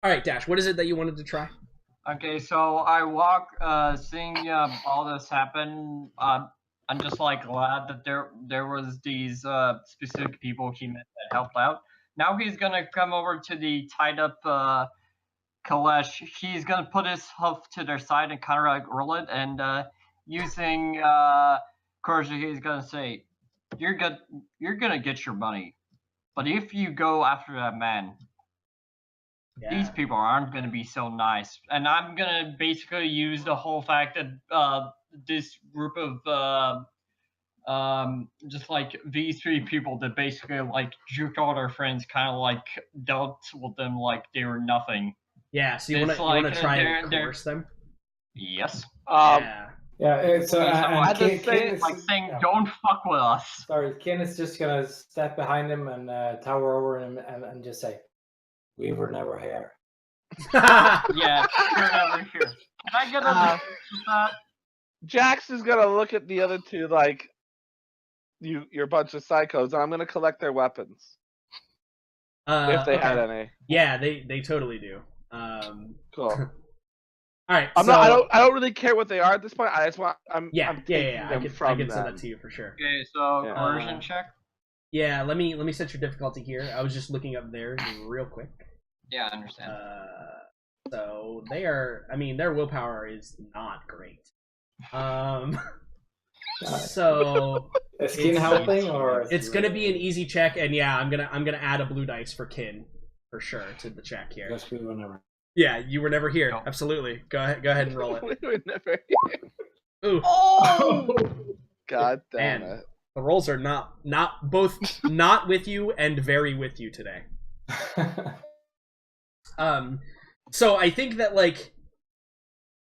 All right, Dash. What is it that you wanted to try? Okay, so I walk, seeing all this happen. I'm just like glad that there was these specific people he met that helped out. Now he's gonna come over to the tied up Kalesh. He's gonna put his hoof to their side and kind of like roll it, and using courage, he's gonna say, "You're good. You're gonna get your money, but if you go after that man, these people aren't going to be so nice." And I'm going to basically use the whole fact that this group of just like these three people that basically like juked all their friends, kind of like dealt with them like they were nothing. Yeah, so you want to try and coerce them? Yes. Yeah. Yeah, it's saying, "Don't fuck with us." Sorry, Ken is just gonna step behind him and tower over him and just say, "We were never here." Yeah, we're never here. Can I get a that? Jax is gonna look at the other two like you're a bunch of psychos, and I'm gonna collect their weapons. If they had any. Yeah, they totally do. Cool. All right. I don't really care what they are at this point. I just want. I'm taking them I from can them. send that to you for sure. Okay, so coercion check. Yeah, let me set your difficulty here. I was just looking up theirs real quick. Yeah, I understand. So they are. I mean, their willpower is not great. So is Kin helping, or it's gonna be an easy check, and yeah, I'm gonna add a blue dice for Kin for sure to the check here. Yes, we were never. Yeah, you were never here. No. Absolutely. Go ahead and roll it. We were never here. Ooh. Oh! God damn it. The rolls are not both not with you and very with you today. So I think that like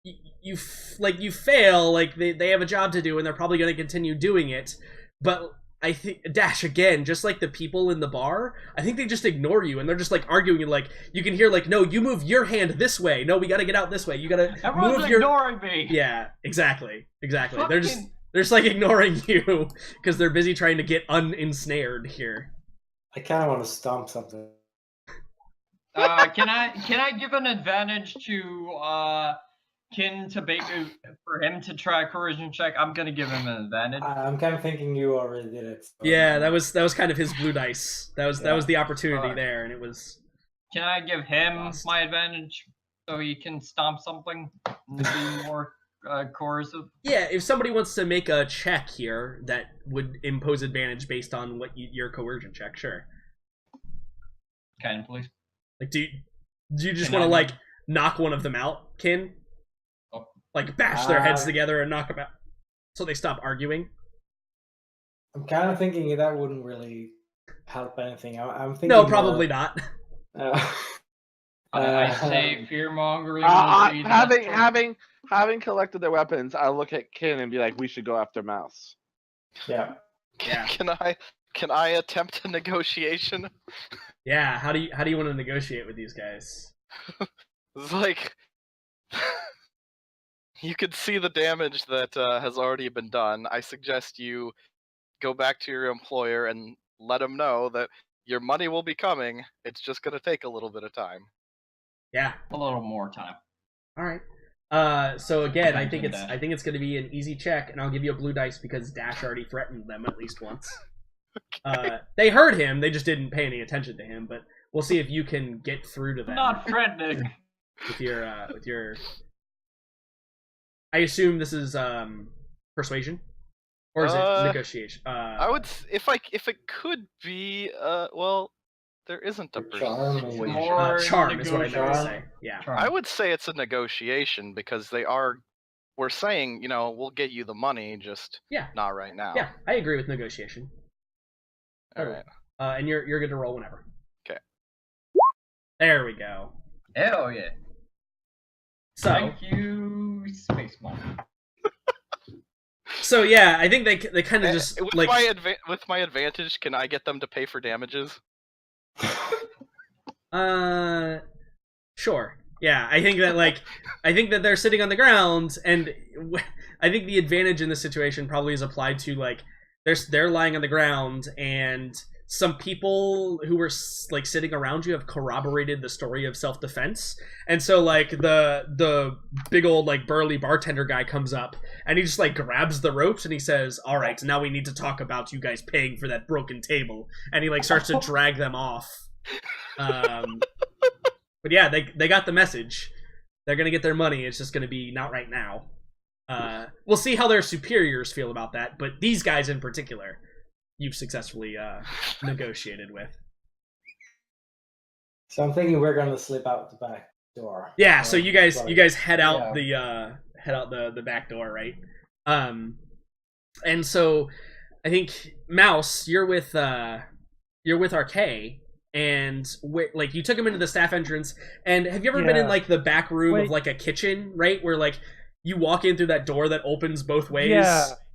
you fail, like they have a job to do and they're probably going to continue doing it, but I think Dash again, just like the people in the bar, I think they just ignore you and they're just like arguing and like you can hear like, no, you move your hand this way. No, we got to get out this way. You got to move your. Ignoring me. Yeah, exactly. Fucking... They're just like ignoring you because they're busy trying to get unensnared here. I kind of want to stomp something. Can I give an advantage to Kin for him to try a coercion check? I'm gonna give him an advantage. I'm kind of thinking you already did it. So. Yeah, that was kind of his blue dice. That was the opportunity there, and it was. Can I give him my advantage so he can stomp something and be more coercive? Yeah, if somebody wants to make a check here that would impose advantage based on what your coercion check, sure. Can please. Like, do you just want to like knock one of them out, Kin? Oh. Like bash their heads together and knock them out, so they stop arguing. I'm kind of thinking that wouldn't really help anything. I'm thinking. No, probably not. I say fear mongering. Having collected their weapons, I look at Kin and be like, "We should go after Mouse." Yeah. Can I attempt a negotiation? Yeah, how do you want to negotiate with these guys? It's like you could see the damage that has already been done. I suggest you go back to your employer and let them know that your money will be coming. It's just going to take a little bit of time. Yeah, a little more time. All right. So again, I think it's going to be an easy check, and I'll give you a blue dice because Dash already threatened them at least once. Okay. They heard him, they just didn't pay any attention to him, but we'll see if you can get through to them. Not threatening. With your I assume this is persuasion? Or is it negotiation? I would if it could be well, there isn't a charm. Charm is what I meant to say. Yeah. Charm. I would say it's a negotiation because we're saying, we'll get you the money, just not right now. Yeah, I agree with negotiation. All right. And you're good to roll whenever. Okay. There we go. Hell yeah. So, thank you, Space Monk. So yeah, I think they kind of just with my advantage, can I get them to pay for damages? Sure. Yeah, I think that they're sitting on the ground, and I think the advantage in this situation probably is applied to like they're lying on the ground, and some people who were like sitting around you have corroborated the story of self-defense, and so like the big old like burly bartender guy comes up and he just like grabs the ropes and he says, "All right, now we need to talk about you guys paying for that broken table," and he like starts to drag them off. But yeah, they got the message. They're gonna get their money. It's just gonna be not right now. We'll see how their superiors feel about that, but these guys in particular, you've successfully negotiated with. So I'm thinking we're gonna slip out the back door. Yeah. So you guys head out the back door, right? And so I think Mouse, you're with RK. And like you took him into the staff entrance, and have you ever been in like the back room of like a kitchen, right, where like you walk in through that door that opens both ways,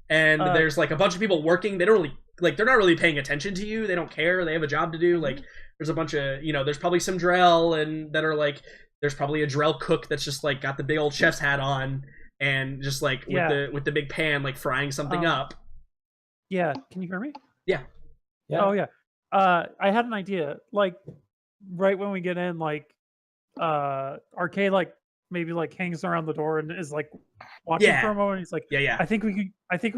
and there's like a bunch of people working. They don't really like, they're not really paying attention to you. They don't care. They have a job to do. Like there's a bunch of, there's probably some Drell and that are like, there's probably a Drell cook that's just like got the big old chef's hat on and just like with the big pan like frying something up. Yeah, can you hear me? Yeah. Oh yeah. I had an idea. Like, right when we get in, like, Arcade, like, maybe like hangs around the door and is like watching for a moment. He's like, yeah. I think we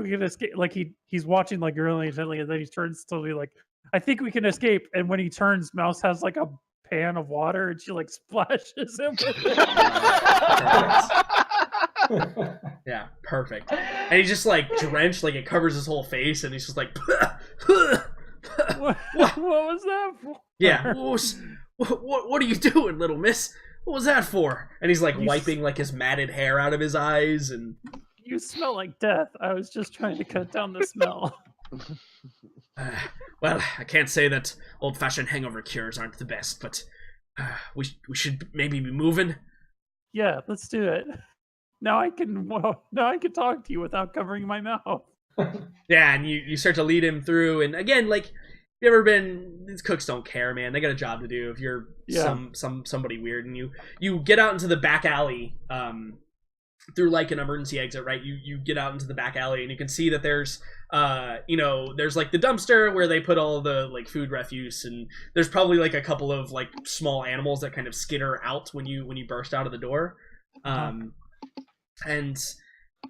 could escape. Like he's watching like really intently, and then he turns to be like, I think we can escape. And when he turns, Mouse has like a pan of water, and she like splashes him with it. Yeah, perfect. And he's just like drenched, like it covers his whole face, and he's just like. What was that for? Yeah. What are you doing, little miss? What was that for? And he's like wiping like his matted hair out of his eyes, and you smell like death. I was just trying to cut down the smell. Well, I can't say that old-fashioned hangover cures aren't the best, but we should maybe be moving. Yeah, let's do it. Now I can talk to you without covering my mouth. Yeah, and you start to lead him through, and again, like, you ever been, these cooks don't care, man. They got a job to do if you're somebody weird, and you get out into the back alley through like an emergency exit, right? You get out into the back alley, and you can see that there's there's like the dumpster where they put all the like food refuse, and there's probably like a couple of like small animals that kind of skitter out when you burst out of the door. And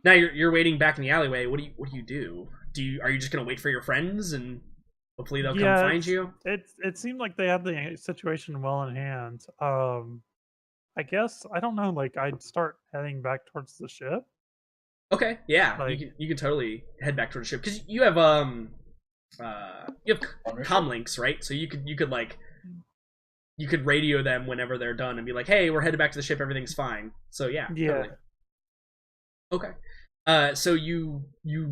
now you're waiting back in the alleyway. What do you do? Are you just gonna wait for your friends and hopefully they'll come find you? It seemed like they had the situation well in hand. I guess, I don't know, like I'd start heading back towards the ship. Okay, yeah, like, you can totally head back towards the ship because you have comm links, right? So you could like you could radio them whenever they're done and be like, hey, we're headed back to the ship, everything's fine. So yeah. Totally. Okay. So you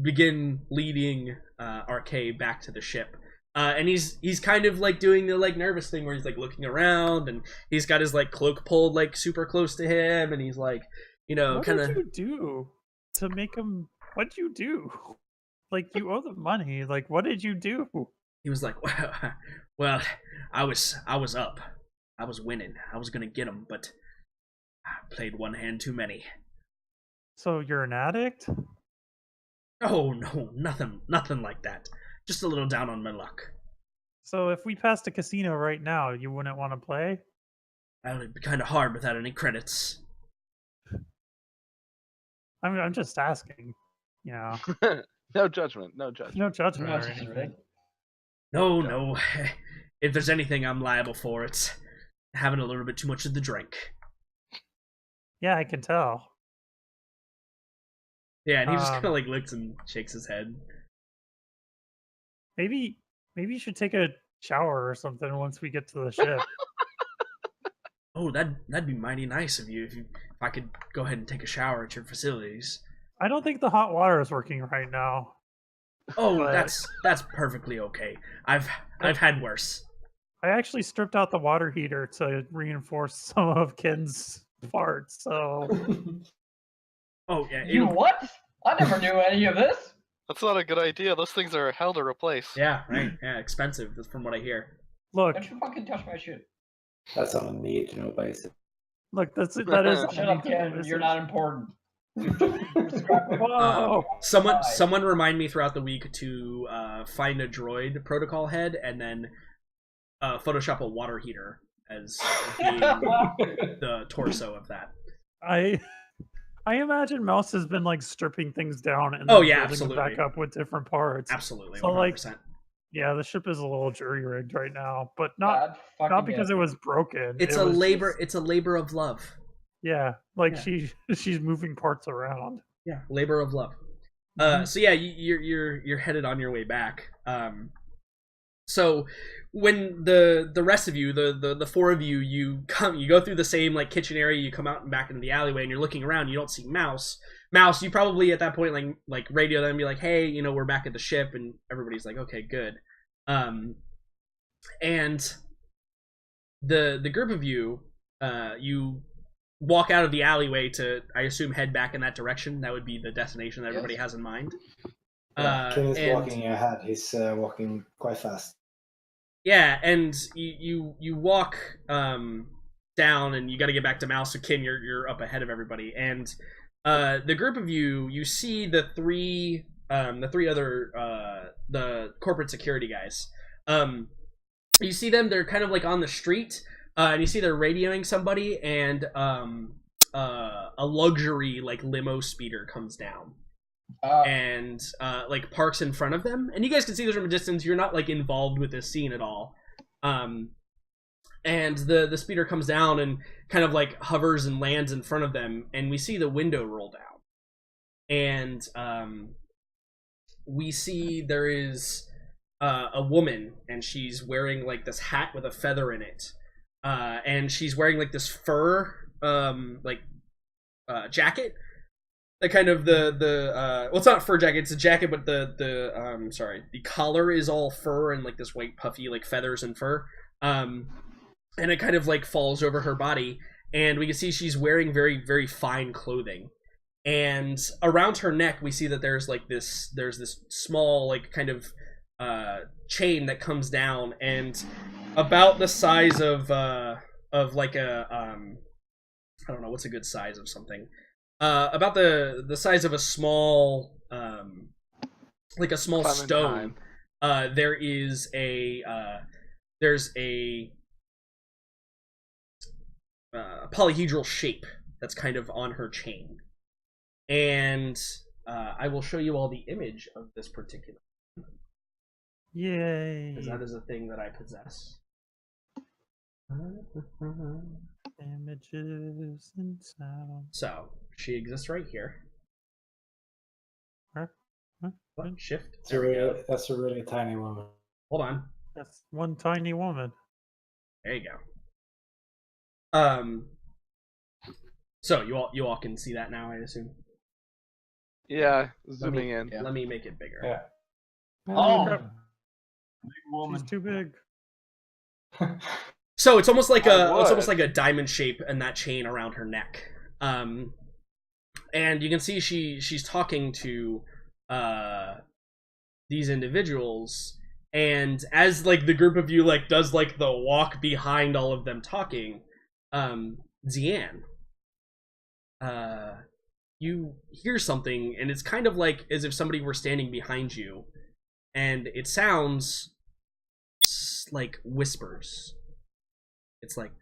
begin leading RK back to the ship. And he's kind of like doing the like nervous thing where he's like looking around, and he's got his like cloak pulled like super close to him, and he's like, kind of. What did you do to make him? What'd you do? Like, you owe them money. Like, what did you do? He was like, well, I was up. I was winning. I was gonna get him, but I played one hand too many. So you're an addict? Oh no, nothing like that. Just a little down on my luck. So if we passed a casino right now, you wouldn't want to play? Well, it'd be kind of hard without any credits. I'm just asking. No judgment. No judgment. No judgment or anything. No. If there's anything I'm liable for, it's having a little bit too much of the drink. Yeah, I can tell. Yeah, and he just kind of like looks and shakes his head. Maybe you should take a shower or something once we get to the ship. Oh, that'd be mighty nice of you if I could go ahead and take a shower at your facilities. I don't think the hot water is working right now. Oh, that's perfectly okay. I've had worse. I actually stripped out the water heater to reinforce some of Ken's farts, so... Oh, yeah. You what? I never knew any of this. That's not a good idea. Those things are hell to replace. Yeah, right. Yeah, expensive, from what I hear. Look. Don't you fucking touch my shit. That's on a need to know basis. Look, that is... Shut up, Ken. You're not important. Whoa! Someone remind me throughout the week to find a droid protocol head and then Photoshop a water heater as being the torso of that. I imagine Mouse has been like stripping things down and Oh, then yeah, building absolutely. them back up with different parts. Absolutely, So, 100%. Yeah, the ship is a little jury rigged right now, but not God fucking not because yes. it was broken. It's it a was labor. just- It's a labor of love. yeah, like Yeah. she's moving parts around. Yeah, labor of love. Mhm. So yeah, you're headed on your way back. So when the rest of you, the four of you, you go through the same like kitchen area, you come out and back into the alleyway, and you're looking around. You don't see Mouse. Mouse, you probably at that point like radio them and be like, hey, we're back at the ship, and everybody's like, okay, good. And the group of you, you walk out of the alleyway to, I assume, head back in that direction. That would be the destination that everybody has in mind. Ken is and- walking ahead. He's walking quite fast. Yeah, and you walk down, and you got to get back to Mouse. So Kin, you're up ahead of everybody, and the group of you see the three other the corporate security guys. You see them; they're kind of like on the street, and you see they're radioing somebody, and a luxury like limo speeder comes down. And like parks in front of them, and you guys can see this from a distance. You're not like involved with this scene at all. And the speeder comes down and kind of like hovers and lands in front of them, and we see the window roll down, and we see there is a woman, and she's wearing like this hat with a feather in it, and she's wearing like this fur jacket. The kind of the well, it's not a fur jacket, it's a jacket, but the collar is all fur and like this white puffy like feathers and fur, and it kind of like falls over her body, and we can see she's wearing very, very fine clothing, and around her neck we see that there's this small like kind of chain that comes down, and about the size of like a I don't know what's a good size of something. About the size of a small like a small stone. There's a polyhedral shape that's kind of on her chain, and I will show you all the image of this particular, Yay! because that is a thing that I possess. Images and sound. So she exists right here. Huh? What? Shift. That's a really tiny woman. Hold on. That's one tiny woman. There you go. So you all can see that now, I assume. Yeah, zooming in. Let me make it bigger. Yeah. Oh. Crap. Big woman. She's too big. So it's almost like I it's almost would. like a diamond shape in that chain around her neck. And you can see she's talking to these individuals, and as like the group of you like does like the walk behind all of them talking, Zian, you hear something, and it's kind of like as if somebody were standing behind you, and it sounds like whispers. It's like,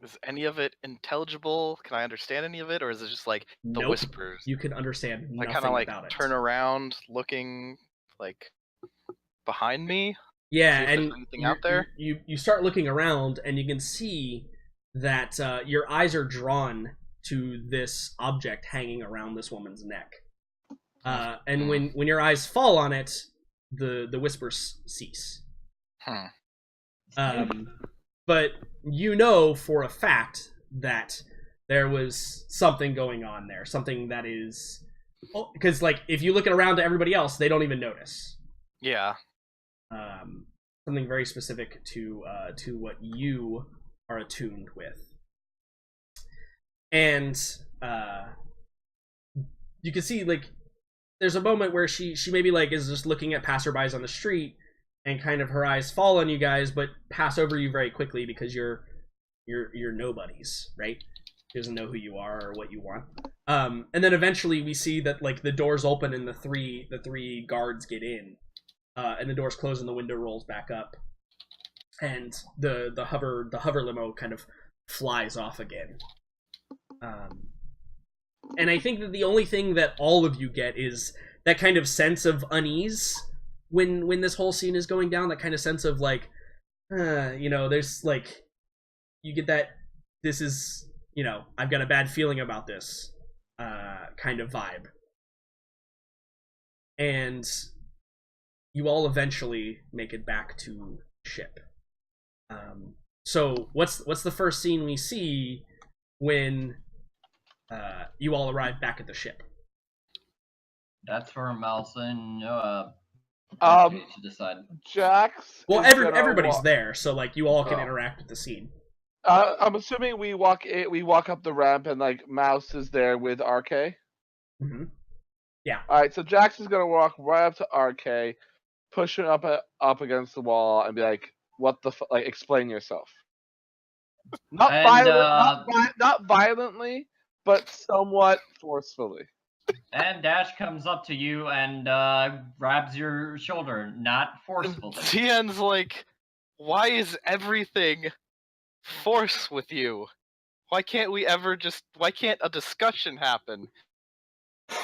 Is any of it intelligible? Can I understand any of it, or is it just like the nope. whispers? You can understand I nothing kind of like about it. turn around, looking like behind me. Yeah, see if there's and anything out there. You start looking around, and you can see that your eyes are drawn to this object hanging around this woman's neck. And when your eyes fall on it, the whispers cease. But you know for a fact that there was something going on there, something that is, because like if you look around to everybody else, they don't even notice. Yeah. Something very specific to what you are attuned with, and you can see like there's a moment where she maybe like is just looking at passerbys on the street, and kind of her eyes fall on you guys, but pass over you very quickly because you're you're nobodies, right? He doesn't know who you are or what you want. And then eventually we see that like the doors open and the three guards get in, and the doors close and the window rolls back up, and the hover limo kind of flies off again. And I think that the only thing that all of you get is that kind of sense of unease when this whole scene is going down. That kind of sense of like, there's like, you get that this is, I've got a bad feeling about this kind of vibe. And you all eventually make it back to ship. So what's the first scene we see when you all arrive back at the ship? That's for Malson Um, to decide. Jax. Well, is gonna everybody's walk- there, so like you all can Oh. interact with the scene. I'm assuming we walk up the ramp and like Mouse is there with RK. Mm-hmm. All right, so Jax is gonna walk right up to RK, push it up against the wall, and be like, "What the like? Explain yourself." Not not violently, but somewhat forcefully. And Dash comes up to you and grabs your shoulder, not forcefully. Tien's like, why is everything force with you? Why can't a discussion happen?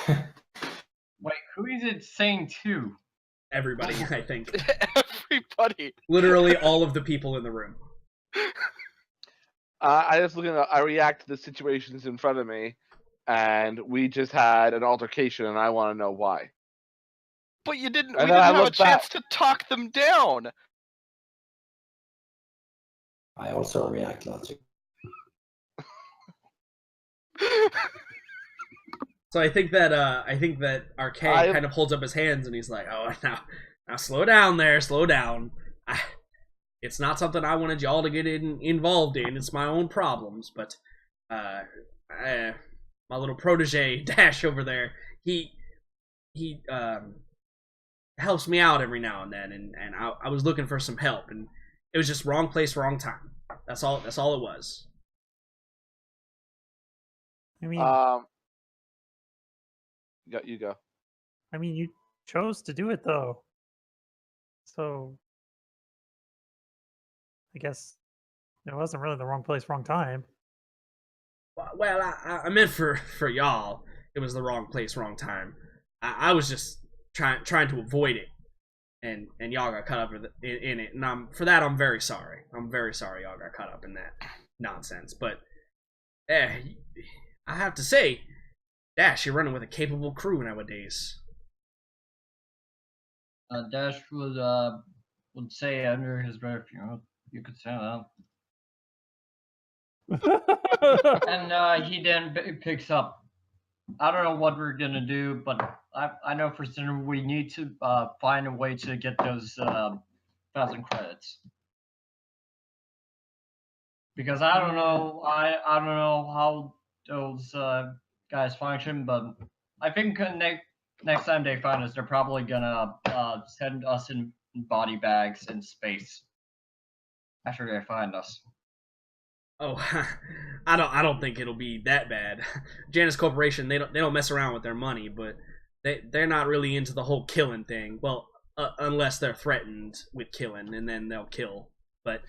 Wait, who is it saying to? Everybody, I think. Everybody. Literally all of the people in the room. I react to the situations in front of me, and we just had an altercation, and I want to know why. But you didn't. And We then I didn't have a look chance back. to talk them down. I also react logically. So I think that RK kind of holds up his hands and he's like, "Oh, now slow down there, slow down. It's not something I wanted y'all to get involved in. It's my own problems, but my little protege Dash over there, he helps me out every now and then, and I was looking for some help, and it was just wrong place, wrong time. That's all it was." I mean, You go. I mean, you chose to do it though, so I guess it wasn't really the wrong place, wrong time. Well, I meant for y'all, it was the wrong place, wrong time. I was just trying to avoid it, and y'all got caught up in it, and I'm very sorry. I'm very sorry y'all got caught up in that nonsense. But I have to say, Dash, you're running with a capable crew nowadays. Dash would say under his breath, you could say that. And he then picks up. I don't know what we're gonna do, but I know for certain we need to find a way to get those 1,000 credits. Because I don't know, I don't know how those guys function, but I think next time they find us, they're probably gonna send us in body bags in space after they find us. Oh, I don't think it'll be that bad. Janus Corporation, they don't mess around with their money, but they're not really into the whole killing thing. Well, unless they're threatened with killing, and then they'll kill. But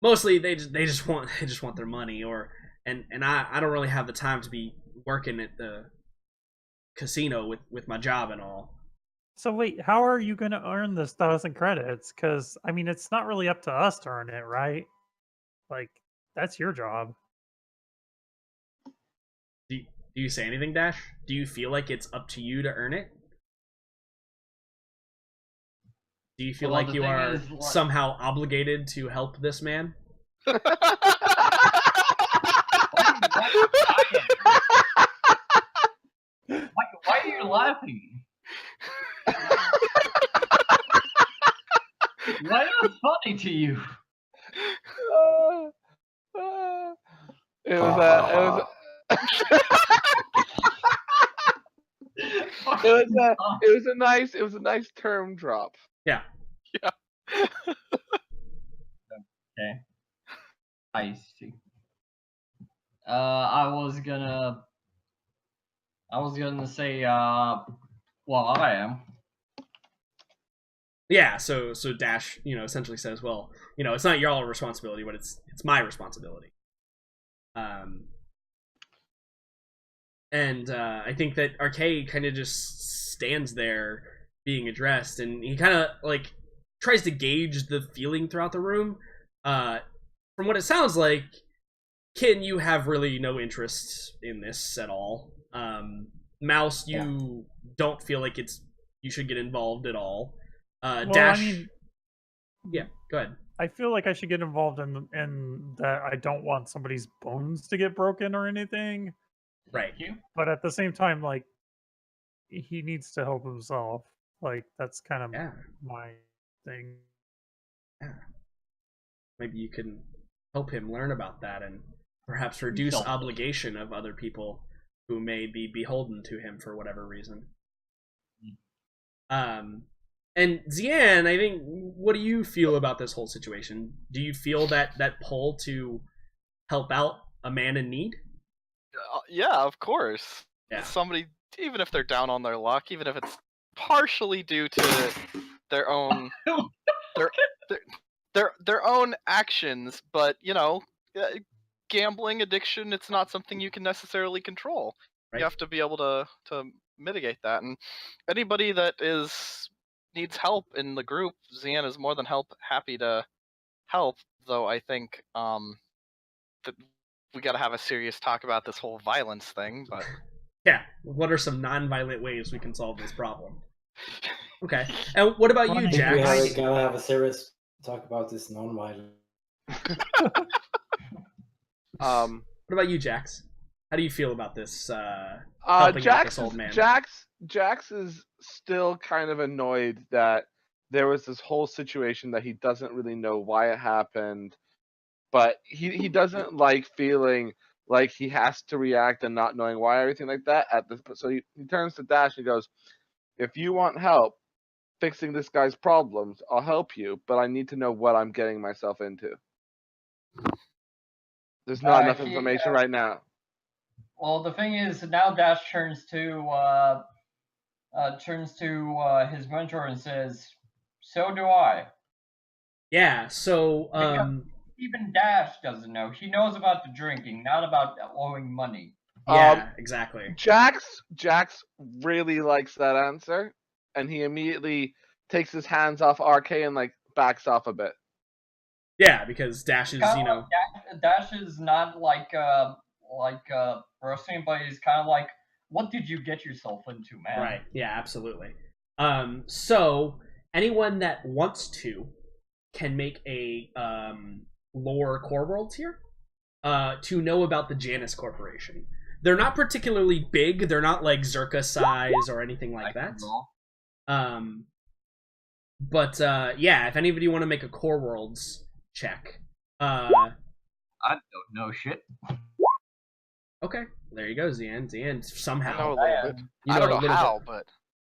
mostly they just want their money, and I don't really have the time to be working at the casino with my job and all. So wait, how are you going to earn this 1,000 credits? Because I mean, it's not really up to us to earn it, right? Like, that's your job. Do you say anything, Dash? Do you feel like it's up to you to earn it? Do you feel Well, like the you thing are is, like- somehow obligated to help this man? Why are you laughing? Why is it funny to you? It was it was a nice term drop. Yeah. Yeah. Okay. I see. I was gonna say, well, I am. Yeah, so Dash, essentially says, well, it's not your responsibility, but it's my responsibility. And I think that Arcade kind of just stands there being addressed, and he kind of like tries to gauge the feeling throughout the room. From what it sounds like, Kin, you have really no interest in this at all. Mouse, you don't feel like you should get involved at all. Well, Dash, I mean, yeah, go ahead. I feel like I should get involved in that. I don't want somebody's bones to get broken or anything. Right. But at the same time, like, he needs to help himself. Like, that's kind of my thing. Yeah. Maybe you can help him learn about that and perhaps reduce obligation of other people who may be beholden to him for whatever reason. And Zian, I think, what do you feel about this whole situation? Do you feel that pull to help out a man in need? Yeah, of course. Yeah. Somebody, even if they're down on their luck, even if it's partially due to their own their own actions, but gambling addiction, it's not something you can necessarily control. Right. You have to be able to mitigate that, and anybody that needs help in the group, Zian is more than happy to help. Though I think that we got to have a serious talk about this whole violence thing. But yeah, what are some non-violent ways we can solve this problem? Okay, and what about you, Jax? We gotta have a serious talk about this non-violent. What about you, Jax? How do you feel about this? Helping out this old man? Jax is still kind of annoyed that there was this whole situation that he doesn't really know why it happened, but he doesn't like feeling like he has to react and not knowing why, everything like that. So he turns to Dash and goes, "If you want help fixing this guy's problems, I'll help you, but I need to know what I'm getting myself into." There's not enough information right now. Well, the thing is, now Dash turns to his mentor and says, "So do I." Yeah. So even Dash doesn't know. He knows about the drinking, not about owing money. Yeah, exactly. Jax really likes that answer, and he immediately takes his hands off RK and like backs off a bit. Yeah, because Dash is, Dash is not like roasting, but he's kind of like, what did you get yourself into, man? Right. Yeah, absolutely. So anyone that wants to can make a lore core world tier to know about the Janus Corporation. They're not particularly big. They're not like Zerka size or anything like that. But yeah, if anybody want to make a core worlds check. I don't know shit. Okay, there you go, Zian. Somehow. I know a little bit. I don't know how, but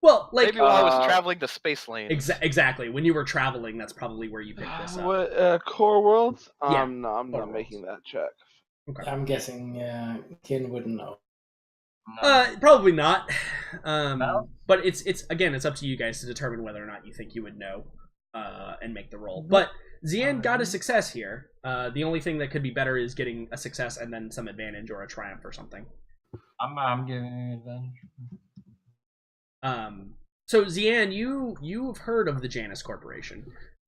well, like maybe when I was traveling the space lane. Exactly. When you were traveling, that's probably where you picked this up. What core worlds? Yeah, no, I'm not making that check. Okay. I'm guessing Kin wouldn't know. Probably not. But it's again, it's up to you guys to determine whether or not you think you would know and make the roll. But Zian got a success here. The only thing that could be better is getting a success and then some advantage or a triumph or something. I'm giving you advantage. So Zian, you've heard of the Janus Corporation.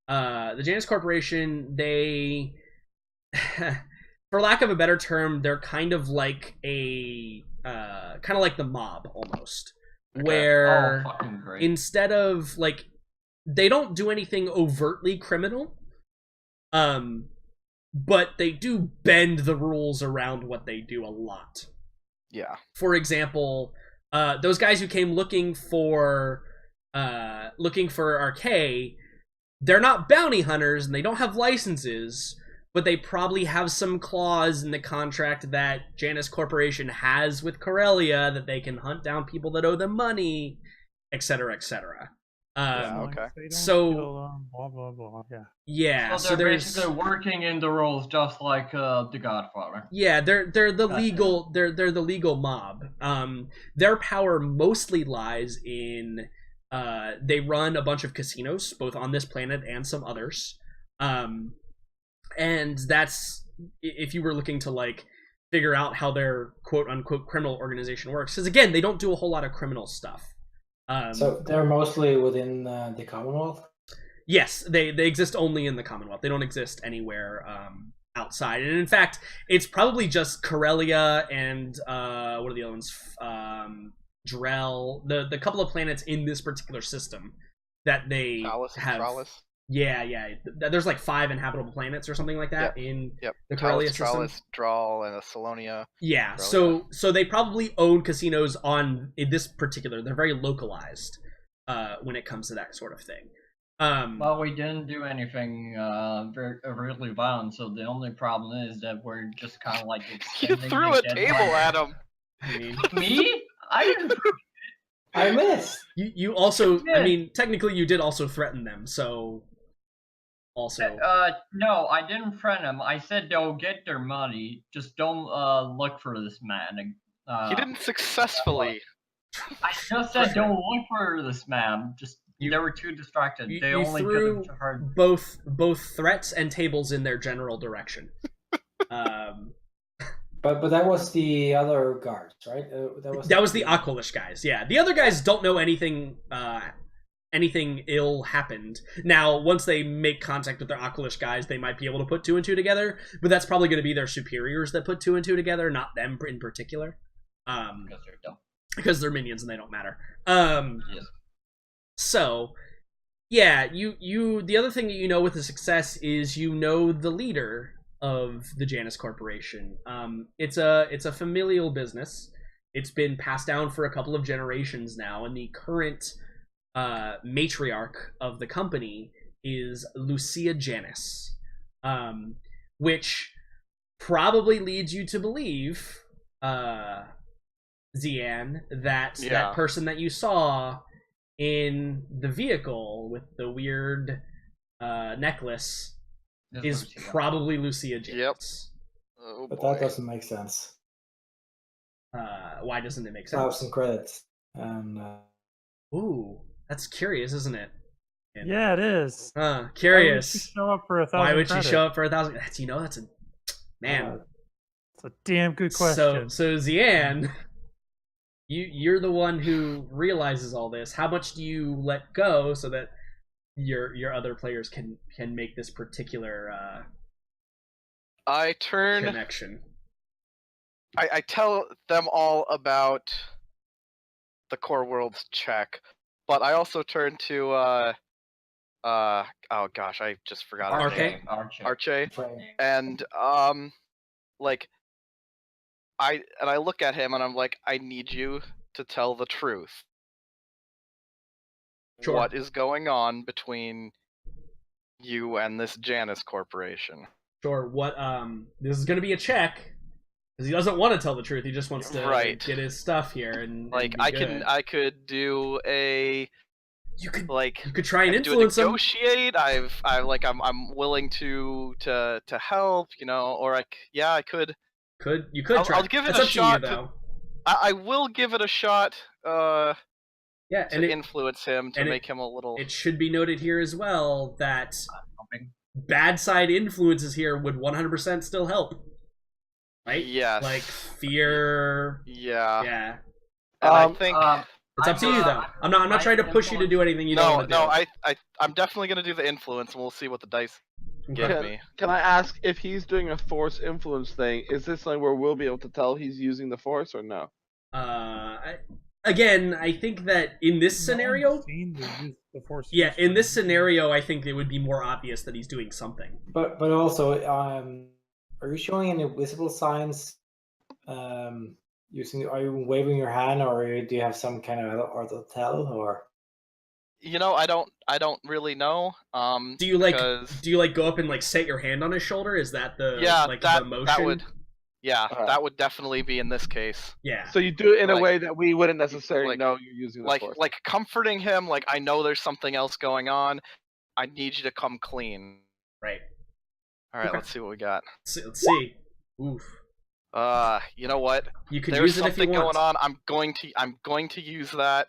The Janus Corporation, they for lack of a better term, they're kind of like the mob almost. Okay. Where instead of like, they don't do anything overtly criminal, but they do bend the rules around what they do a lot. Yeah. For example, those guys who came looking for RK, they're not bounty hunters and they don't have licenses, but they probably have some clause in the contract that Janus Corporation has with Corellia that they can hunt down people that owe them money, etc., etc. Yeah, okay. So blah blah blah. Yeah. Yeah, So they're basically working in the roles just like The Godfather. Yeah, they're the Gotcha. legal they're the legal mob. Their power mostly lies in they run a bunch of casinos both on this planet and some others. And that's if you were looking to like figure out how their quote unquote criminal organization works, because again, they don't do a whole lot of criminal stuff. So they're mostly within the Commonwealth? Yes, they exist only in the Commonwealth. They don't exist anywhere outside. And in fact, it's probably just Corellia and what are the other ones? Drell, the couple of planets in this particular system that they have. Trallis. Yeah. There's like 5 inhabitable planets or something like that in the Corellia system. Trallis, Drawl, and Salonia. Yeah, Corellia. so they probably own casinos on in this particular. They're very localized when it comes to that sort of thing. Well, we didn't do anything really violent, so the only problem is that we're just kind of like You threw a table at him. Me? I didn't. I missed. You also, Yeah. I mean, technically you did also threaten them, so also. No, I didn't threaten them. I said they'll get their money. Just don't look for this man. He didn't successfully. I just said don't look for this man. They were too distracted. They only could have heard both threats and tables in their general direction. But that was the other guards, right? That was the Aqualish guys. Yeah, the other guys don't know anything. Anything ill happened. Now, once they make contact with their Aqualish guys, they might be able to put 2 and 2 together. But that's probably going to be their superiors that put 2 and 2 together, not them in particular. because they're dumb. Because they're minions and they don't matter. Yes. So, yeah, you the other thing that you know with the success is you know the leader of the Janus Corporation. It's a familial business. It's been passed down for a couple of generations now, and the current matriarch of the company is Lucia Janus, which probably leads you to believe, Zian, that that person that you saw in the vehicle with the weird necklace is probably Lucia Janus. Yep. Oh, but boy. that doesn't make sense. Why doesn't it make I have sense? some credits. And Ooh, that's curious, isn't it? Yeah, it is. Curious. Why would she show up for 1,000 Why would she show up for 1,000? That's a man. It's a damn good question. So Zian, you're the one who realizes all this. How much do you let go so that your other players can make this particular connection? I tell them all about the Core Worlds check, but I also turn to oh gosh, I just forgot her name. Arche. And like I look at him and I'm like, I need you to tell the truth. Sure. What is going on between you and this Janus Corporation? Sure. What this is gonna be a check. Because he doesn't want to tell the truth, he just wants to get his stuff here and like and I could do a you could you try and influence him. Negotiate. I'm willing to help, you know, or I could. You could try. I'll give it That's a shot. though. I will give it a shot. To influence him to make him a little. It should be noted here as well that bad side influences here would 100% still help. Right? Yes. Like fear. Yeah. Yeah. And I think it's up to you though. I'm not trying to push you to do anything you don't want to do. No, I'm definitely gonna do the influence, and we'll see what the dice give me. Can I ask if he's doing a force influence thing? Is this something where we'll be able to tell he's using the force or no? Again, I think that in this scenario, in this scenario, I think it would be more obvious that he's doing something. But also, are you showing any visible signs? Are you waving your hand, or do you have some kind of other tell, or? You know, I don't really know. Do you go up and like set your hand on his shoulder? Is that the the motion? Yeah, that would definitely be in this case. Yeah. So you do it in a way that we wouldn't necessarily know you're using the force. Like comforting him, like, I know there's something else going on. I need you to come clean. Right. All right, let's see what we got. Let's see. Oof. You know what? You can There's use it if you something want. going on. I'm going to use that.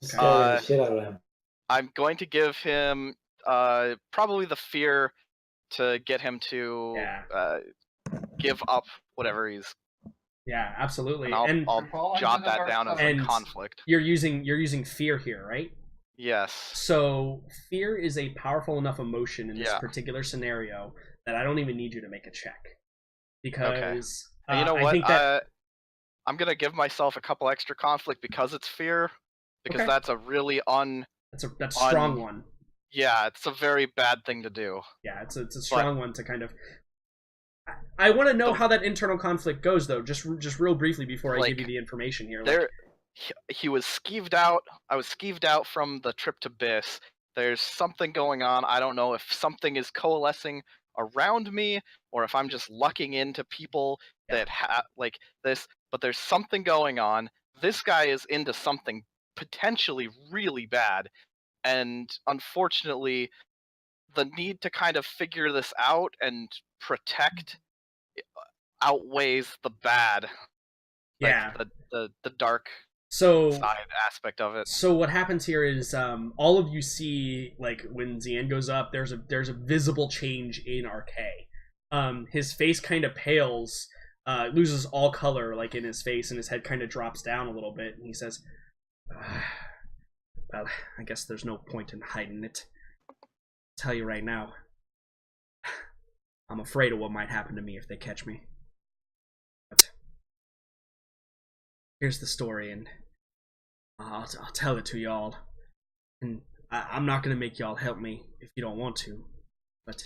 Scare the shit out of him. I'm going to give him probably the fear to get him to give up whatever he's. Yeah, absolutely. And I'll jot that down as a conflict. You're using fear here, right? Yes. So fear is a powerful enough emotion in this particular scenario that I don't even need you to make a check, because you know what? I think that I'm gonna give myself a couple extra conflict because it's fear, because that's a really that's a strong one. Yeah, it's a very bad thing to do. Yeah, it's a strong one to kind of. I want to know how that internal conflict goes, though, just real briefly before I give you the information here. He was skeeved out. I was skeeved out from the trip to Biss. There's something going on. I don't know if something is coalescing around me or if I'm just lucking into people that like this, but there's something going on. This guy is into something potentially really bad, and unfortunately the need to kind of figure this out and protect outweighs the bad, like the dark side aspect of it. So what happens here is all of you see, like, when Zian goes up, there's a visible change in RK. His face kind of pales, loses all color, like, in his face, and his head kind of drops down a little bit, and he says, well, I guess there's no point in hiding it. I'll tell you right now, I'm afraid of what might happen to me if they catch me. But here's the story, and I'll tell it to y'all. And I'm not gonna make y'all help me if you don't want to, but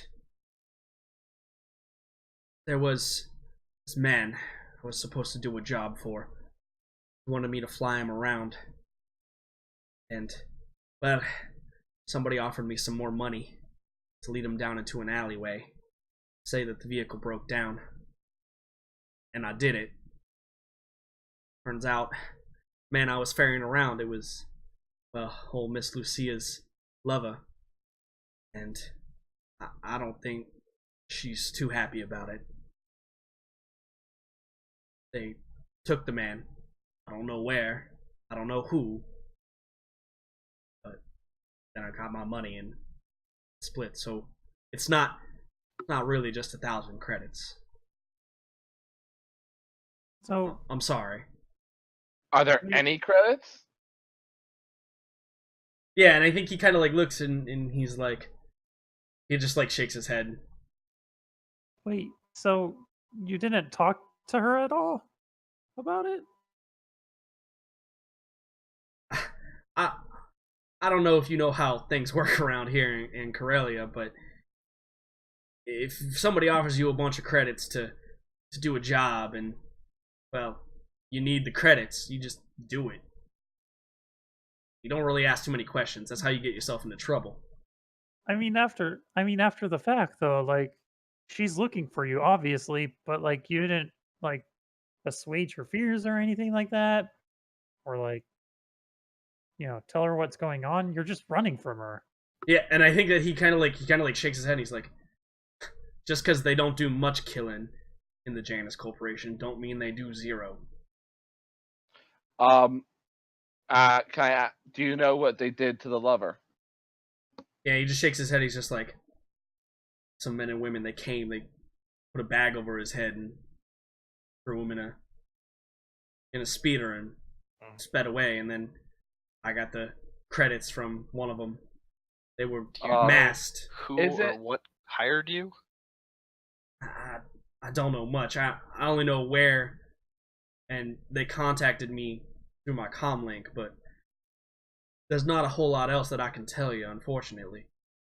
there was this man I was supposed to do a job for. He wanted me to fly him around, and, well, somebody offered me some more money to lead him down into an alleyway, say that the vehicle broke down, and I did it. Turns out, man, I was ferrying around, it was, well, old Miss Lucia's lover, and I don't think she's too happy about it. They took the man. I don't know where, I don't know who, but then I got my money and split, so it's not really just 1,000 credits. So I'm sorry. Are there any credits? Yeah, and I think he kind of like looks and he's like, he just like shakes his head. Wait, so you didn't talk to her at all about it? I don't know if you know how things work around here in Corellia, but if somebody offers you a bunch of credits to do a job, and, well, you need the credits, you just do it. You don't really ask too many questions. That's how you get yourself into trouble. I mean, after the fact, though, like, she's looking for you, obviously, but, like, you didn't, like, assuage her fears or anything like that, or, like, you know, tell her what's going on. You're just running from her. Yeah, and I think that he kind of like shakes his head and he's like, just because they don't do much killing in the Janus Corporation don't mean they do zero. Do you know what they did to the lover? Yeah, he just shakes his head. He's just like, some men and women, they put a bag over his head and threw him in a speeder and sped away, and then I got the credits from one of them. They were masked. Who or what hired you? I don't know much. I only know where, and they contacted me through my comlink, but there's not a whole lot else that I can tell you, unfortunately.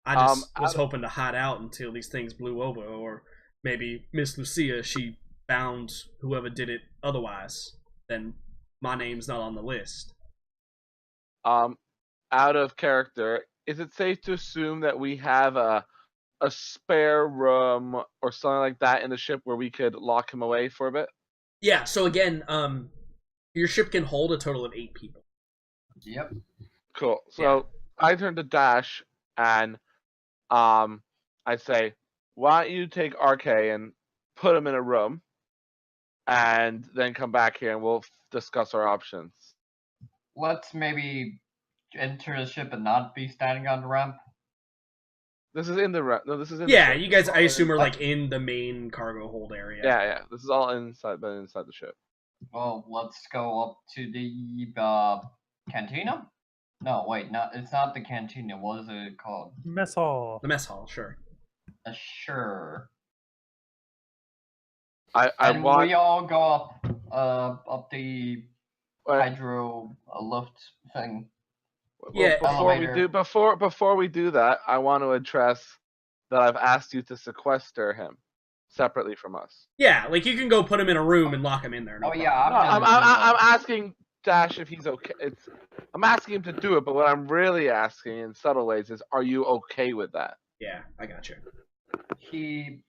I just was hoping to hide out until these things blew over, or maybe Miss Lucia, she found whoever did it otherwise. Then my name's not on the list. Out of character, is it safe to assume that we have a a spare room or something like that in the ship where we could lock him away for a bit? Yeah. So again, your ship can hold a total of 8 people. Yep. Cool. So I turn to Dash and I say, why don't you take RK and put him in a room, and then come back here and we'll discuss our options. Let's maybe enter the ship and not be standing on the ramp. This is in the no. This is in. Yeah, the ship. you guys, I assume, are like in the main cargo hold area. Yeah. This is all inside, but inside the ship. Well, let's go up to the cantina. No, wait, it's not the cantina. What is it called? Mess hall. The mess hall, sure. Sure. I want. We all go up the hydro lift thing. Yeah. Before we do that, I want to address that I've asked you to sequester him separately from us. Yeah, like you can go put him in a room and lock him in there. No problem. I'm asking Dash if he's okay. I'm asking him to do it, but what I'm really asking in subtle ways is, are you okay with that? Yeah, I got you. He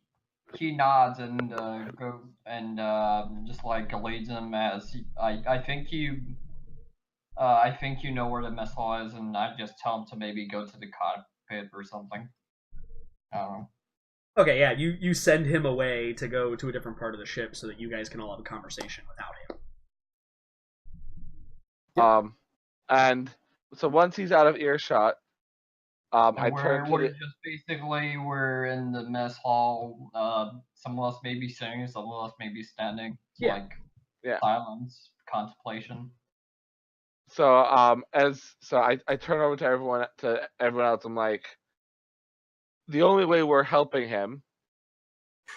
nods and goes and just like leads him as I think you know where the mess hall is, and I just tell him to maybe go to the cockpit or something. I don't know. Okay, yeah, you send him away to go to a different part of the ship so that you guys can all have a conversation without him. And so once he's out of earshot, we're in the mess hall. Some of us may be sitting, some of us may be standing. Silence, contemplation. So I turn over to everyone else. I'm like, the only way we're helping him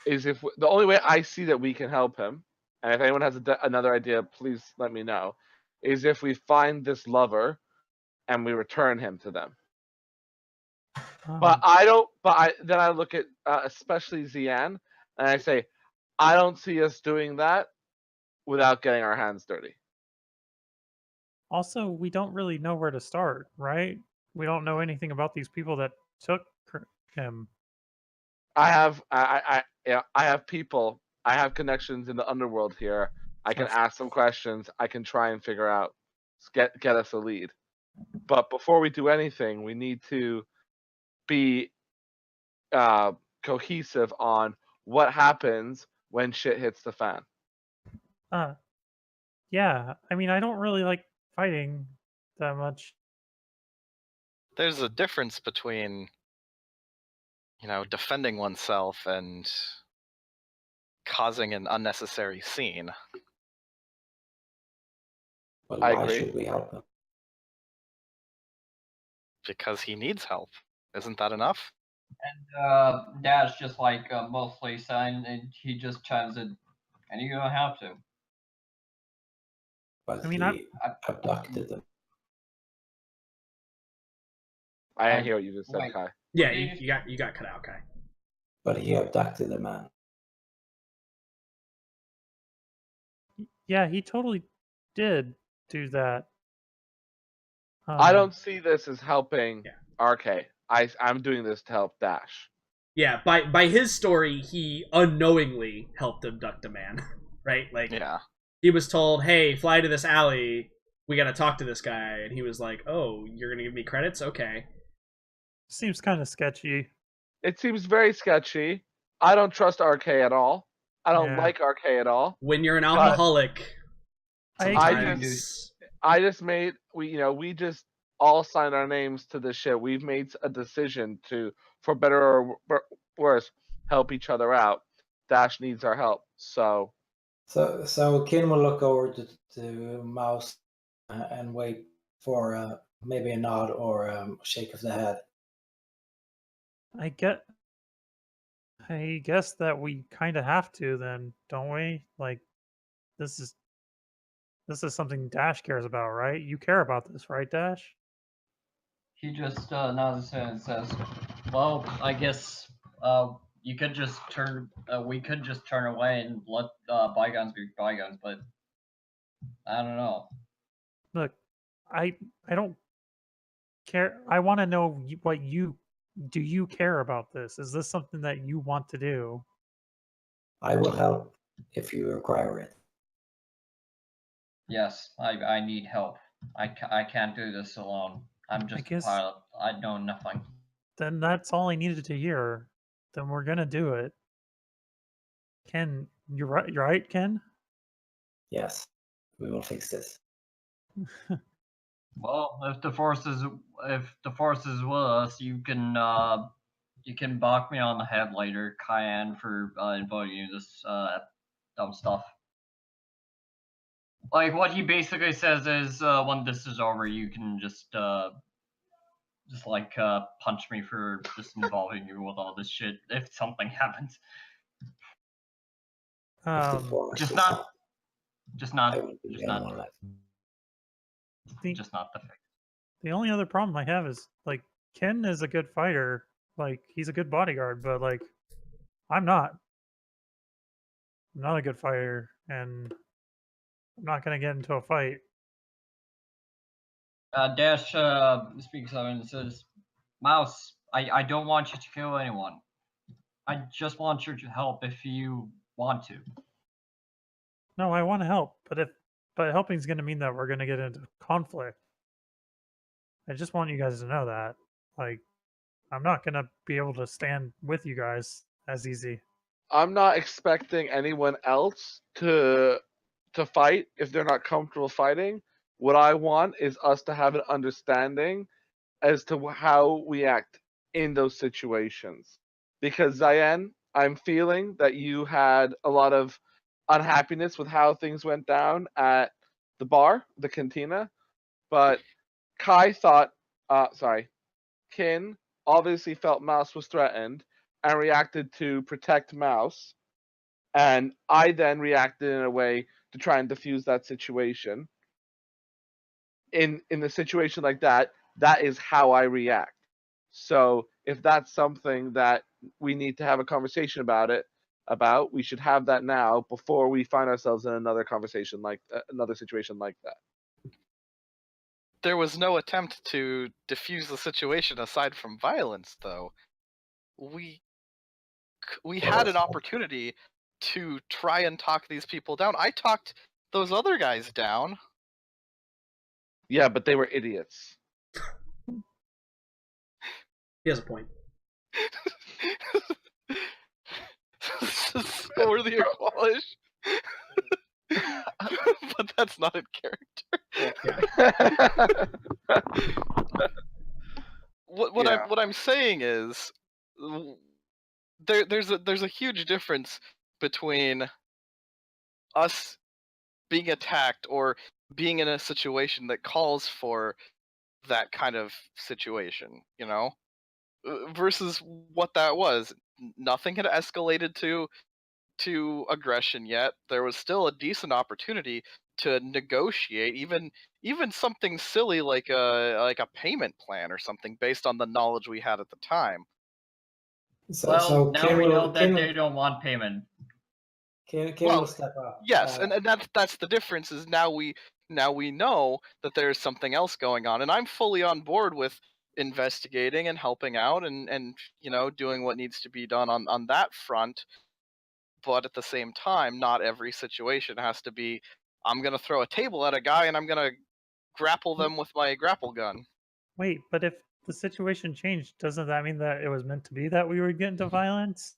is the only way I see that we can help him, and if anyone has another idea, please let me know, is if we find this lover and we return him to them. But then I look at especially Zian, and I say, I don't see us doing that without getting our hands dirty. Also, we don't really know where to start, right? We don't know anything about these people that took him. I have people. I have connections in the underworld here. I can ask some questions. I can try and figure out, get us a lead. But before we do anything, we need to be cohesive on what happens when shit hits the fan. Yeah. I mean, I don't really like fighting that much. There's a difference between, defending oneself and causing an unnecessary scene. But why should we help him? Because he needs help. Isn't that enough? And Dash just mostly saying, and he just chimes in, and you're gonna have to. But he abducted them. I didn't hear what you just said, Kai. Yeah, you got cut out, Kai. But he abducted a man. Yeah, he totally did do that. I don't see this as helping RK. I'm doing this to help Dash. Yeah, by his story, he unknowingly helped abduct a man, right? He was told, "Hey, fly to this alley. We got to talk to this guy," and he was like, "Oh, you're gonna give me credits? Okay." Seems kind of sketchy. It seems very sketchy. I don't trust RK at all. I don't like RK at all. When you're an alcoholic, I just made we just all signed our names to this shit. We've made a decision to, for better or worse, help each other out. Dash needs our help, so Kin will look over to Mouse and wait for maybe a nod or a shake of the head. I guess that we kind of have to then, don't we? Like, this is something Dash cares about, right? You care about this, right, Dash? He just nods his head and says, "Well, I guess you could just we could just turn away and let bygones be bygones, but I don't know." Look, I don't care. I want to know what you do you care about this? Is this something that you want to do? I will help if you require it. Yes, I need help. I can't do this alone. I'm just a guess- pilot. I know nothing. Then that's all I needed to hear. Then we're gonna do it. Ken, you're right, Ken? Yes, we will fix this. Well, if the force is with us, you can bonk me on the head later, Cayenne, for inviting you this dumb stuff. Like what he basically says is, when this is over, you can just punch me for just involving you with all this shit if something happens. If the force Just is not, just not, I will be just the not, only one left. just not the fix. The only other problem I have is like Ken is a good fighter, like he's a good bodyguard, but like I'm not. I'm not a good fighter, and I'm not gonna get into a fight. Dash speaks up and says, "Mouse, I don't want you to kill anyone. I just want you to help if you want to." No, I want to help, but helping is gonna mean that we're gonna get into conflict. I just want you guys to know that. Like, I'm not gonna be able to stand with you guys as easy. I'm not expecting anyone else to fight if they're not comfortable fighting. What I want is us to have an understanding as to how we act in those situations. Because Zayen, I'm feeling that you had a lot of unhappiness with how things went down at the bar, the cantina. But Kai thought, Kin obviously felt Mouse was threatened and reacted to protect Mouse. And I then reacted in a way to try and diffuse that situation. In a situation like that, that is how I react. So if that's something that we need to have a conversation about, we should have that now before we find ourselves in another conversation like another situation like that. There was no attempt to diffuse the situation aside from violence, though. We had an opportunity to try and talk these people down. I talked those other guys down. Yeah, but they were idiots. He has a point. So were the Aqualish. But that's not in character. What I'm saying is there's a huge difference between us being attacked or being in a situation that calls for that kind of situation, you know, versus what that was. Nothing had escalated to aggression yet. There was still a decent opportunity to negotiate, even something silly like a payment plan or something based on the knowledge we had at the time. So now we know that they don't want payment. Ken will step up. Yes, and that's the difference. Is now we know that there's something else going on, and I'm fully on board with investigating and helping out and you know, doing what needs to be done on that front. But at the same time, not every situation has to be, I'm gonna throw a table at a guy and I'm gonna grapple them with my grapple gun. Wait, but if the situation changed, doesn't that mean that it was meant to be that we would get into violence?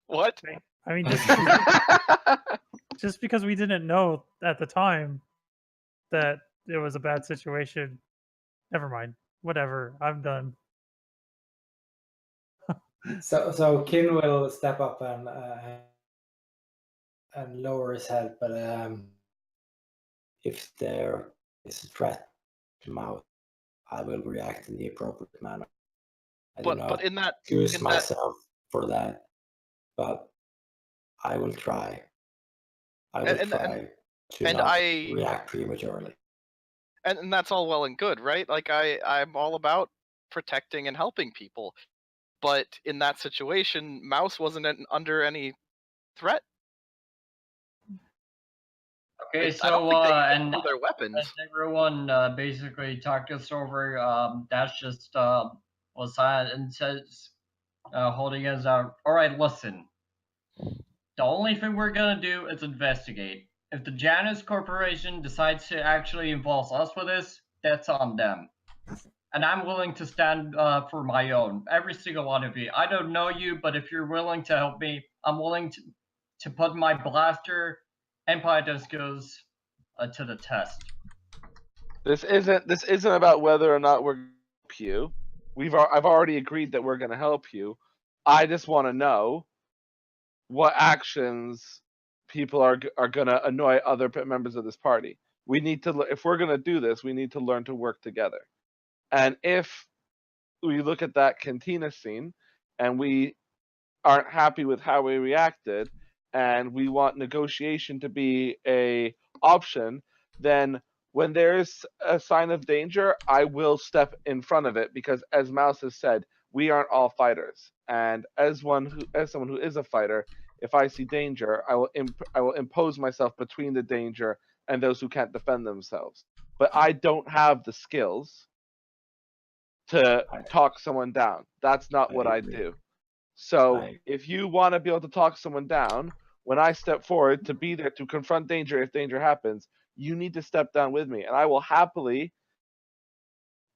What? I mean, just because we didn't know at the time that it was a bad situation. Never mind. Whatever. I'm done. So Kin will step up and lower his head, but if there is a threat to Mouth, I will react in the appropriate manner. But in that, excuse myself for that, but I will try. I will try to not react prematurely. And that's all well and good, right? Like I'm all about protecting and helping people, but in that situation, Mouse wasn't under any threat. Okay, I so don't think they and even know their weapons. as everyone basically talked us over, Dash just was silent and says, holding us out. All right, listen. The only thing we're gonna do is investigate. If the Janus Corporation decides to actually involve us with this, that's on them. And I'm willing to stand for my own. Every single one of you. I don't know you, but if you're willing to help me, I'm willing to put my blaster Empire Discos to the test. This isn't about whether or not we're gonna help you. I've already agreed that we're going to help you. I just want to know what actions people are going to annoy other members of this party. We need to, if we're going to do this, we need to learn to work together. And if we look at that cantina scene and we aren't happy with how we reacted and we want negotiation to be a option, then when there's a sign of danger, I will step in front of it, because as Mouse has said, we aren't all fighters. And as someone who is a fighter, if I see danger, I will impose myself between the danger and those who can't defend themselves. But I don't have the skills to talk someone down. That's not what I do. So if you want to be able to talk someone down, when I step forward to be there to confront danger if danger happens, you need to step down with me, and I will happily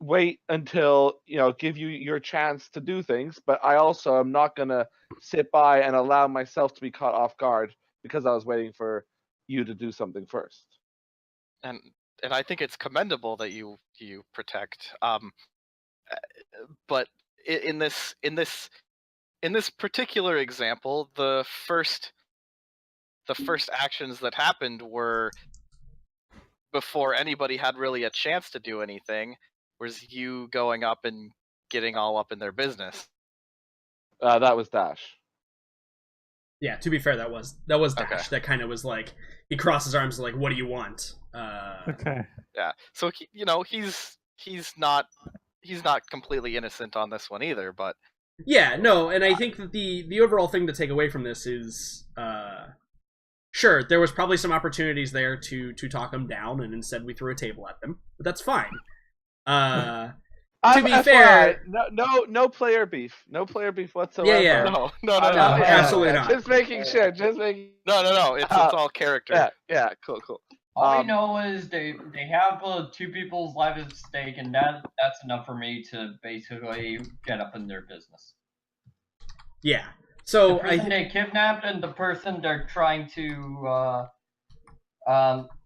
wait until, give you your chance to do things. But I also am not going to sit by and allow myself to be caught off guard because I was waiting for you to do something first. And I think it's commendable that you protect. But in this particular example, the first actions that happened were before anybody had really a chance to do anything, was you going up and getting all up in their business. That was Dash. Yeah, to be fair, that was Dash. Okay. That kind of was like, he crossed his arms like, what do you want? Okay. Yeah. So he's not completely innocent on this one either, but yeah, no, and I think that the overall thing to take away from this is, sure, there was probably some opportunities there to talk them down, and instead we threw a table at them, but that's fine. To be fair, no player beef, whatsoever. Yeah. No, absolutely not. Just making sure. No. It's all character. Yeah. Cool. All I know is they have 2 people's lives at stake, and that's enough for me to basically get up in their business. Yeah. So the person they kidnapped and the person they're trying to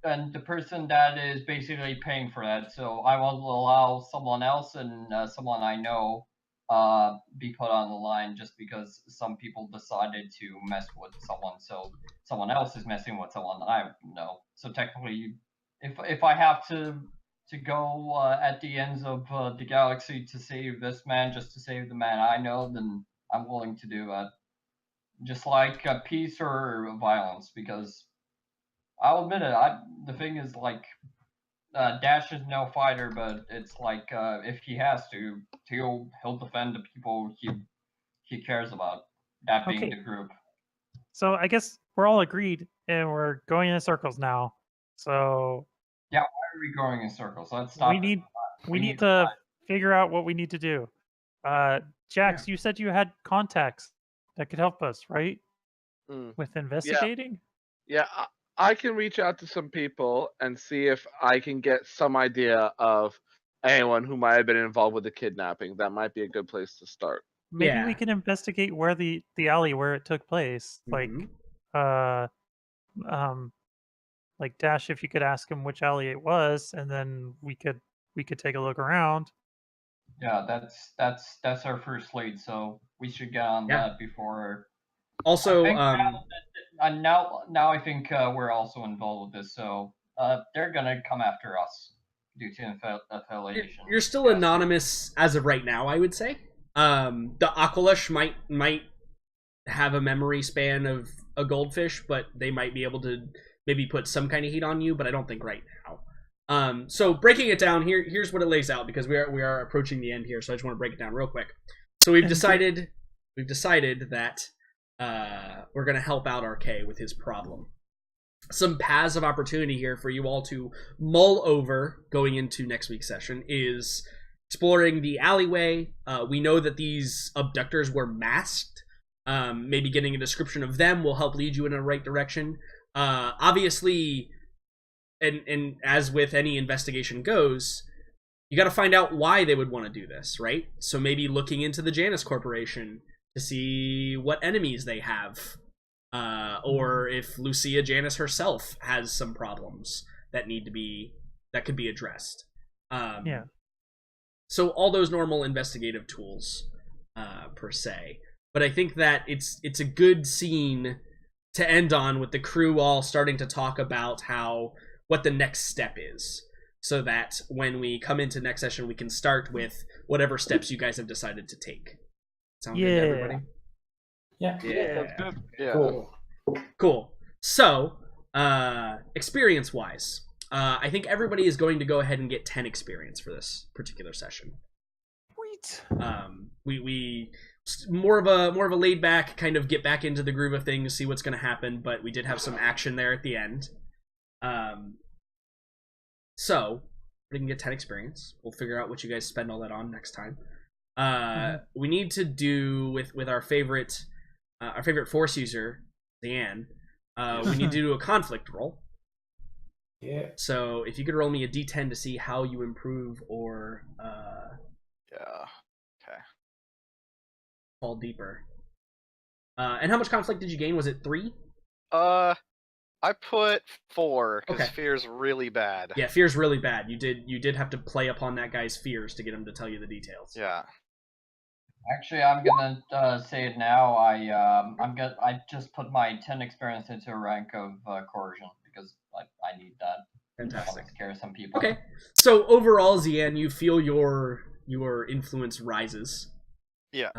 and the person that is basically paying for that. So I won't allow someone else and someone I know be put on the line just because some people decided to mess with someone. So someone else is messing with someone I know. So technically, if I have to go at the ends of the galaxy to save this man just to save the man I know, then I'm willing to do that. Just like peace or violence, because I'll admit it. The thing is, like, Dash is no fighter, but it's like if he has to, he'll defend the people he cares about. That being the group. So I guess we're all agreed, and we're going in circles now. So yeah, why are we going in circles? Let's stop. We need to figure out what we need to do. Jax, you said you had contacts that could help us, right? With investigating? Yeah, I can reach out to some people and see if I can get some idea of anyone who might have been involved with the kidnapping. That might be a good place to start. Maybe we can investigate where the alley where it took place. Like Dash, if you could ask him which alley it was, and then we could take a look around. Yeah, that's our first lead, so we should get on that before. Also, now I think we're also involved with this, so they're gonna come after us due to affiliation. You're still anonymous as of right now, I would say. The Aqualish might have a memory span of a goldfish, but they might be able to maybe put some kind of heat on you, but I don't think right now. So breaking it down, here's what it lays out, because we are approaching the end here, so I just want to break it down real quick. So we've decided that we're going to help out RK with his problem. some paths of opportunity here for you all to mull over going into next week's session is exploring the alleyway. We know that these abductors were masked. Maybe getting a description of them will help lead you in the right direction. Obviously, and as with any investigation goes, you got to find out why they would want to do this, right? So maybe looking into the Janus Corporation to see what enemies they have. Or if Lucia Janus herself has some problems that could be addressed. Yeah. So all those normal investigative tools, per se. But I think that it's a good scene to end on with the crew all starting to talk about what the next step is. So that when we come into next session, we can start with whatever steps you guys have decided to take. Sound good to everybody? Yeah. That's good. Yeah. Cool. So, experience-wise, I think everybody is going to go ahead and get 10 experience for this particular session. Sweet. We more of a laid back kind of get back into the groove of things, see what's going to happen, but we did have some action there at the end. So we can get 10 experience. We'll figure out what you guys spend all that on next time. We need to do with our favorite force user, Leanne. We need to do a conflict roll. Yeah. So if you could roll me a d10 to see how you improve or Yeah. Okay. fall deeper. And how much conflict did you gain? Was it 3? I put 4 because Okay. fear's really bad. Yeah, fear's really bad. You did have to play upon that guy's fears to get him to tell you the details. Yeah. Actually, I'm gonna say it now. I just put my 10 experience into a rank of coercion because I need that. Fantastic. To scare some people. Okay. So overall, Zian, you feel your influence rises. Yeah.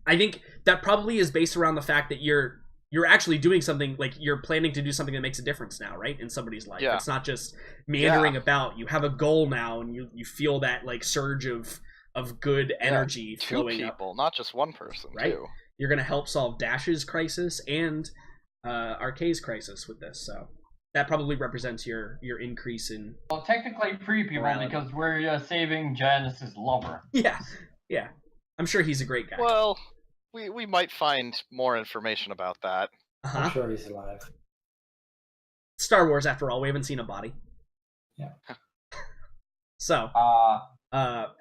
I think that probably is based around the fact that you're actually doing something, like you're planning to do something that makes a difference now, right? In somebody's life. Yeah. It's not just meandering about. You have a goal now, and you feel that like surge of good energy flowing 2 up. people, not just 1 person, Right. too. You're gonna help solve Dash's crisis and Arcay's crisis with this, so that probably represents your increase in. Well, technically 3 people Morality. because we're saving Janice's lover. Yeah. I'm sure he's a great guy. Well, we might find more information about that. I'm sure he's alive. Star Wars, after all, we haven't seen a body. Yeah. So,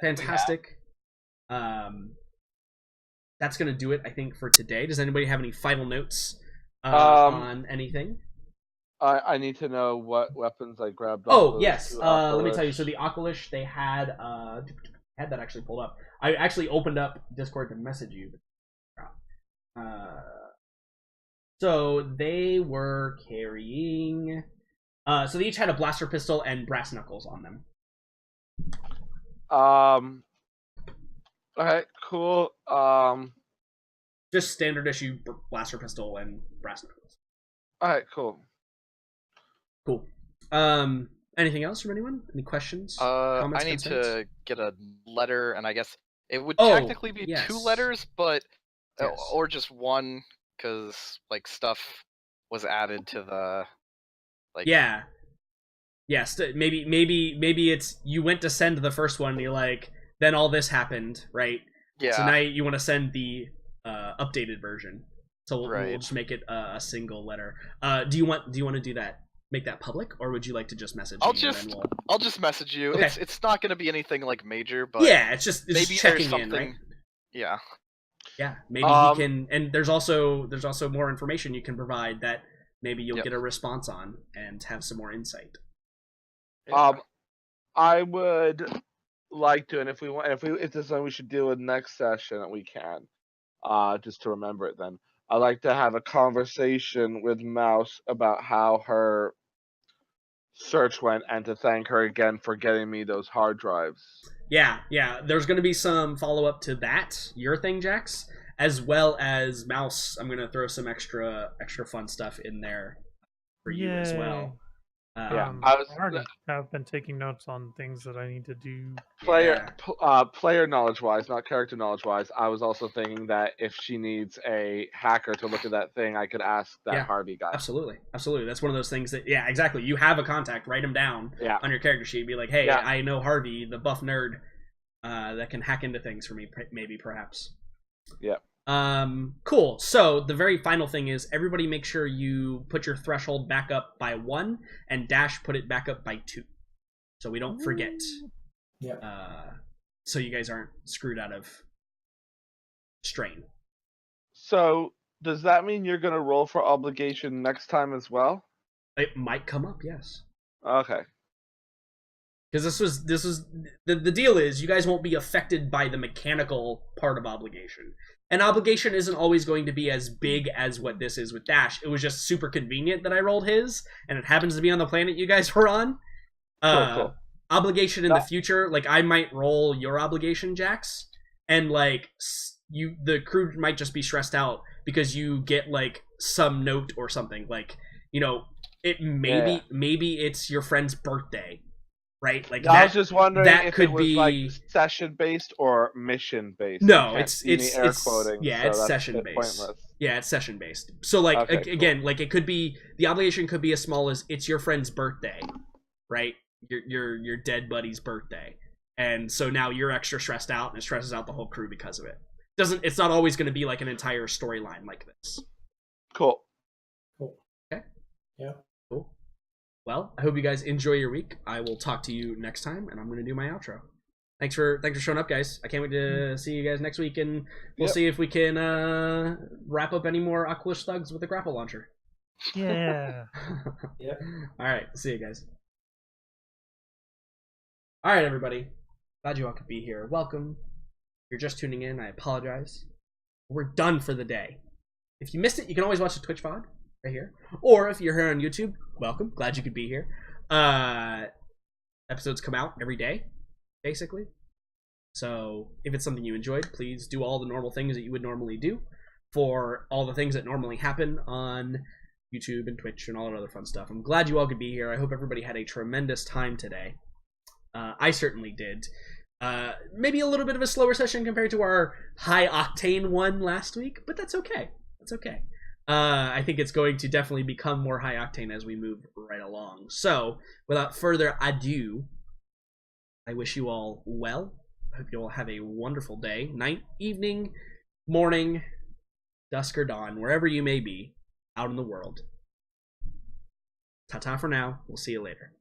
fantastic. That's gonna do it, I think, for today. Does anybody have any final notes on anything? I need to know what weapons I grabbed. Oh, yes. Let me tell you. So the Oculish, they had that actually pulled up. I actually opened up Discord to message you. So they were carrying. So they each had a blaster pistol and brass knuckles on them. Okay, cool. Just standard issue blaster pistol and brass knuckles. Alright, cool. Cool. Anything else from anyone? Any questions? I comments, need concerns? to get a letter, and I guess it would Oh, technically be 2 yes. letters, but Yes. or just 1, because like stuff was added to the like. Yeah. Yes. Maybe it's you went to send the first one and you're like, then all this happened, right? Yeah. So now you want to send the updated version. So we'll Right. just make it a single letter. Do you want to do that? Make that public, or would you like to just message I'll me? And just then I'll just message you. Okay. It's not going to be anything like major, but yeah, it's just maybe there's checking something. in, right? Yeah. Yeah, maybe he can. And there's also more information you can provide that maybe you'll Yep. get a response on and have some more insight. I would like to, and if this is something we should do in next session, we can. Just to remember it, then I'd like to have a conversation with Mouse about how her search went, and to thank her again for getting me those hard drives. Yeah. There's going to be some follow up to that, your thing, Jax, as well as Mouse. I'm going to throw some extra fun stuff in there for you as well. I was I already have been taking notes on things that I need to do. player knowledge wise, not character knowledge wise. I was also thinking that if she needs a hacker to look at that thing, I could ask that Harvey guy. Absolutely. That's one of those things that exactly. You have a contact, write him down on your character sheet. Be like, hey, I know Harvey, the buff nerd, that can hack into things for me, maybe perhaps. Yeah. Cool. So the very final thing is everybody make sure you put your threshold back up by 1 and Dash put it back up by 2. So we don't forget. Yeah. So you guys aren't screwed out of strain. So does that mean you're going to roll for obligation next time as well? It might come up, yes. Okay. Because this was the deal is you guys won't be affected by the mechanical part of obligation. And obligation isn't always going to be as big as what this is with Dash. It was just super convenient that I rolled his, and it happens to be on the planet you guys were on. Cool. Obligation in the future, like I might roll your obligation, Jax, and like the crew might just be stressed out because you get like some note or something, like it maybe it's your friend's birthday. Right, like I was just wondering if could it was be like session based or mission based. No, it's air quoting, it's session based. Pointless. Yeah, it's session based. So like again, like it could be the obligation could be as small as it's your friend's birthday, right? Your dead buddy's birthday, and so now you're extra stressed out, and it stresses out the whole crew because of it. It's not always going to be like an entire storyline like this. Cool. Okay. Yeah. Cool. Well, I hope you guys enjoy your week. I will talk to you next time, and I'm going to do my outro. Thanks for showing up, guys. I can't wait to see you guys next week, and we'll see if we can wrap up any more Aqualish thugs with a grapple launcher. Yeah. Yep. All right. See you guys. All right, everybody. Glad you all could be here. Welcome. If you're just tuning in, I apologize. We're done for the day. If you missed it, you can always watch the Twitch VOD right here. Or if you're here on YouTube, welcome. Glad you could be here. Episodes come out every day, basically. So if it's something you enjoyed, please do all the normal things that you would normally do for all the things that normally happen on YouTube and Twitch and all that other fun stuff. I'm glad you all could be here. I hope everybody had a tremendous time today. I certainly did. Maybe a little bit of a slower session compared to our high-octane one last week, but that's okay. That's okay. I think it's going to definitely become more high-octane as we move right along. So, without further ado, I wish you all well. I hope you all have a wonderful day, night, evening, morning, dusk or dawn, wherever you may be out in the world. Ta-ta for now. We'll see you later.